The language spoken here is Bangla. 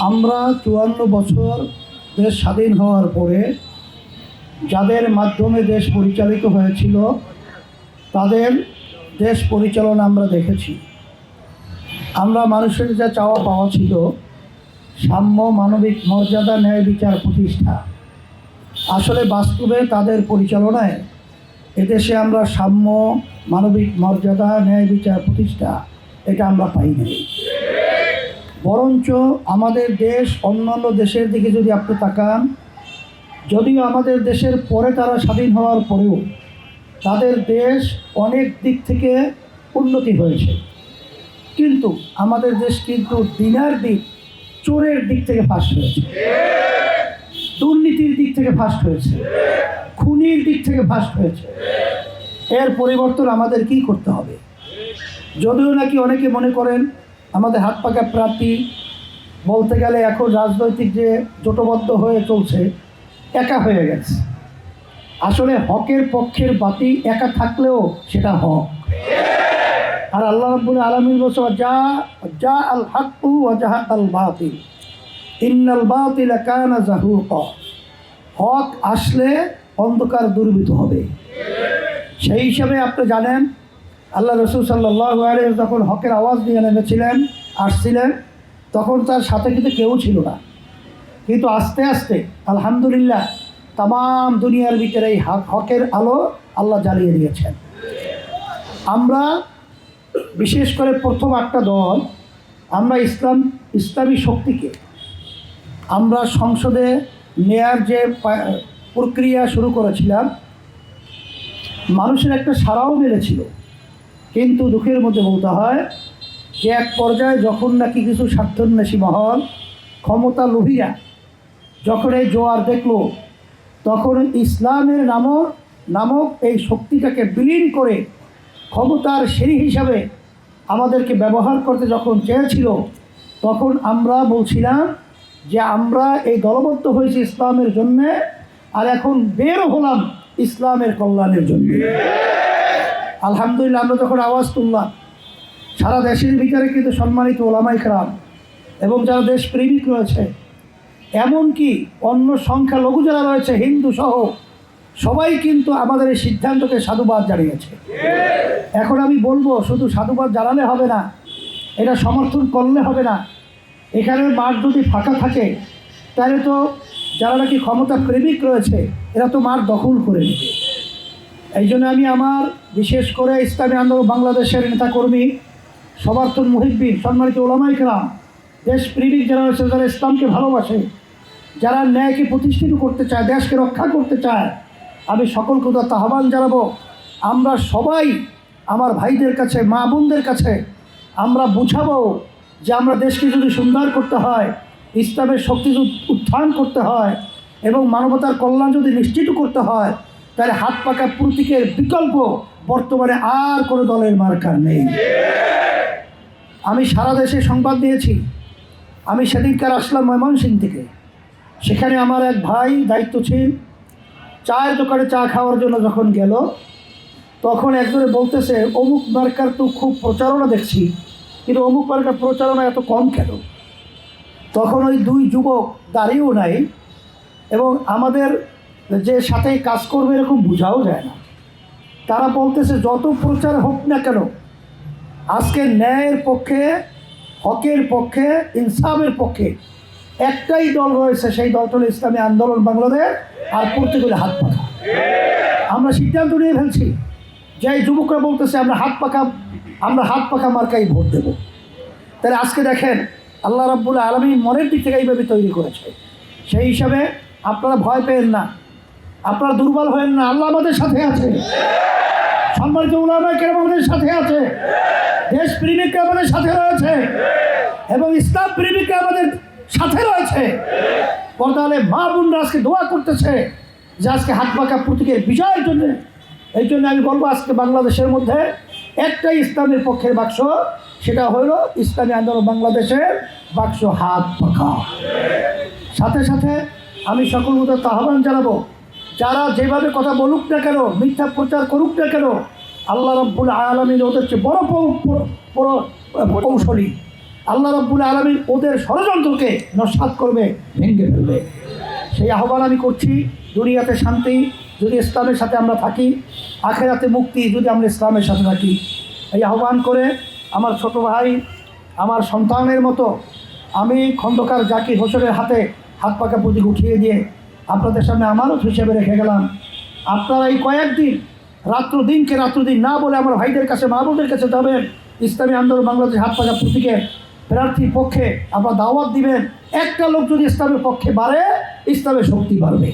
আমরা ৫৪ বছর দেশ স্বাধীন হওয়ার পরে যাদের মাধ্যমে দেশ পরিচালিত হয়েছিল তাদের দেশ পরিচালনা আমরা দেখেছি। আমরা মানুষের যা চাওয়া পাওয়া ছিল, সাম্য, মানবিক মর্যাদা, ন্যায় বিচার প্রতিষ্ঠা, আসলে বাস্তবে তাদের পরিচালনায় এদেশে আমরা সাম্য, মানবিক মর্যাদা, ন্যায় বিচার প্রতিষ্ঠা এটা আমরা পাই নাই। বরঞ্চ আমাদের দেশ অন্যান্য দেশের দিকে যদি আপনি তাকান, যদিও আমাদের দেশের পরে তারা স্বাধীন হওয়ার পরেও তাদের দেশ অনেক দিক থেকে উন্নতি হয়েছে, কিন্তু আমাদের দেশ কিন্তু দিনের দিক চোরের দিক থেকে ফার্স্ট হয়েছে, দুর্নীতির দিক থেকে ফার্স্ট হয়েছে, খুনির দিক থেকে ফার্স্ট হয়েছে। এর পরিবর্তন আমাদের কি করতে হবে? যদিও নাকি অনেকে মনে করেন আমাদের হাত পাকা প্রার্থী বলতে গেলে এখন রাজনৈতিক যে জোটবদ্ধ হয়ে চলছে একা হয়ে গেছে। আসলে হকের পক্ষের বাতি একা থাকলেও সেটা হক। আর আল্লাহ রাব্বুল আলামিন বলছে যা আল হাক্কু ওয়া জাহাকাল বাতিল ইন্নাল বাতিলা কানা যাহুকা। হক আসলে অন্ধকার দূরীভূত হবে। সেই হিসাবে আপনি জানেন আল্লাহ রাসূল সাল্লাল্লাহু আলাইহি যখন হকের আওয়াজ নিয়ে আসছিলেন তখন তার সাথে কিন্তু কেউ ছিল না, কিন্তু আস্তে আস্তে আলহামদুলিল্লাহ তাম দুনিয়ার ভিতরে এই হকের আলো আল্লাহ জ্বালিয়ে দিয়েছেন। আমরা বিশেষ করে প্রথম একটা দল, আমরা ইসলামী শক্তিকে আমরা সংসদে নেয়ার যে প্রক্রিয়া শুরু করেছিলাম, মানুষের একটা সাড়াও মিলেছিল। কিন্তু দুঃখের মধ্যে বলতে হয় যে এক পর্যায়ে যখন নাকি কিছু স্বার্থান্বেষী মহল, ক্ষমতা লোভীরা যখন এই জোয়ার দেখলো, তখন ইসলামের নামক এই শক্তিটাকে বিলীন করে ক্ষমতার সিঁড়ি হিসাবে আমাদেরকে ব্যবহার করতে যখন চেয়েছিল, তখন আমরা বলছিলাম যে আমরা এই দলবদ্ধ হয়েছি ইসলামের জন্যে, আর এখন বের হলাম ইসলামের কল্যাণের জন্য। আলহামদুলিল্লাহ আমরা যখন আওয়াজ তুললাম, সারা দেশের ভিতরে কিন্তু সম্মানিত ওলামায়ে কেরাম এবং যারা দেশপ্রেমিক রয়েছে, এমনকি অন্য সংখ্যালঘু যারা রয়েছে হিন্দু সহ, সবাই কিন্তু আমাদের এই সিদ্ধান্তকে সাধুবাদ জানিয়েছে। এখন আমি বলবো শুধু সাধুবাদ জানালে হবে না, এটা সমর্থন করলে হবে না। এখানে মাঠ যদি ফাঁকা থাকে তাহলে তো যারা নাকি ক্ষমতা প্রেমিক রয়েছে এরা তো মাঠ দখল করে নেবে। এই জন্য আমি আমার বিশেষ করে ইসলামী আন্দোলন বাংলাদেশের নেতাকর্মী, সমর্থন মুহিব্বিন, সম্মানিত ওলামায়ে কেরাম, দেশপ্রেমিক যারা রয়েছে, যারা ইসলামকে ভালোবাসে, যারা ন্যায়কে প্রতিষ্ঠিত করতে চায়, দেশকে রক্ষা করতে চায়, আমি সকলকে উদাত্ত আহ্বান জানাবো, আমরা সবাই আমার ভাইদের কাছে, মা বোনদের কাছে আমরা বুঝাবো যে আমরা দেশকে যদি সুন্দর করতে হয়, ইসলামের শক্তি উত্থান করতে হয় এবং মানবতার কল্যাণ যদি নিশ্চিত করতে হয়, তাহলে হাত পাকা প্রতীকের বিকল্প বর্তমানে আর কোনো দলের মার্কা নেই। আমি সারা দেশে সংবাদ দিয়েছি। আমি সেদিনকার আসলাম ময়মনসিংহ থেকে, সেখানে আমার এক ভাই দায়িত্বশীল চায়ের দোকানে চা খাওয়ার জন্য যখন গেল, তখন একজনে বলতেছে অমুক মার্কার তো খুব প্রচারণা দেখছি, কিন্তু অমুক মার্কার প্রচারণা এত কম কেন? তখন ওই দুই যুবক দাঁড়িয়েও নাই এবং আমাদের যে সাথে কাজ করবে এরকম বোঝাও যায় না। তারা বলতেছে যত প্রচার হোক না কেন, আজকে ন্যায়ের পক্ষে, হকের পক্ষে, ইনসাফের পক্ষে একটাই দল রয়েছে, সেই দলটা হলো ইসলামী আন্দোলন বাংলাদেশ। আর প্রত্যেকের হাত পাকা। আমরা সিদ্ধান্ত নিয়ে ফেলছি যে এই যুবকরা বলতেছে আমরা হাত পাকা মার্কাই ভোট দেব। তাহলে আজকে দেখেন আল্লাহ রাব্বুল আলামিন মনের দিক থেকে এইভাবে তৈরি করেছে। সেই হিসাবে আপনারা ভয় পেয়েন না, আপনারা দুর্বল হয়েন না, আল্লাহ আমাদের সাথে আছে, সম্মানিত উলামায়ে কেরাম আমাদের সাথে আছে, দেশপ্রেমিকরা আমাদের সাথে রয়েছে এবং ইসলাম প্রেমিকরা আমাদের সাথে রয়েছে। পর্দালে মা বোনরা আজকে দোয়া করতেছে যে আজকে হাত পাকা প্রতীকের বিজয়ের জন্য। এই জন্য আমি বলবো আজকে বাংলাদেশের মধ্যে একটাই ইসলামের পক্ষের বাক্স, সেটা হলো ইসলামী আন্দোলন বাংলাদেশের বাক্স হাত পাকা। সাথে সাথে আমি সকল উদাত্ত আহ্বান জানাবো, যারা যেভাবে কথা বলুক না কেন, মিথ্যা প্রচার করুক না কেন, আল্লাহ রাব্বুল আলামিন ওদের চেয়ে বড় কৌশলী, আল্লাহ রাব্বুল আলামিন ওদের ষড়যন্ত্রকে নস্যাৎ করবে, ভেঙে ফেলবে। সেই আহ্বান আমি করছি, দুনিয়াতে শান্তি যদি ইসলামের সাথে আমরা থাকি, আখেরাতে মুক্তি যদি আমরা ইসলামের সাথে থাকি। এই আহ্বান করে আমার ছোট ভাই, আমার সন্তানের মতো আমি খন্দকার জাকির হোসেনের হাতে হাত পাকা প্রতীক উঠিয়ে দিয়ে আপনাদের সামনে আমানত হিসেবে রেখে গেলাম। আপনারা এই কয়েকদিন রাত্রদিনকে রাত্রদিন না বলে আমার ভাইদের কাছে, মা বোনদের কাছে যাবেন, ইসলামী আন্দোলন বাংলাদেশ হাত পাকা প্রতীকের প্রার্থীর পক্ষে আপনারা দাওয়াত দিবেন। একটা লোক যদি ইসলামের পক্ষে বাড়ে, ইসলামের শক্তি বাড়বে।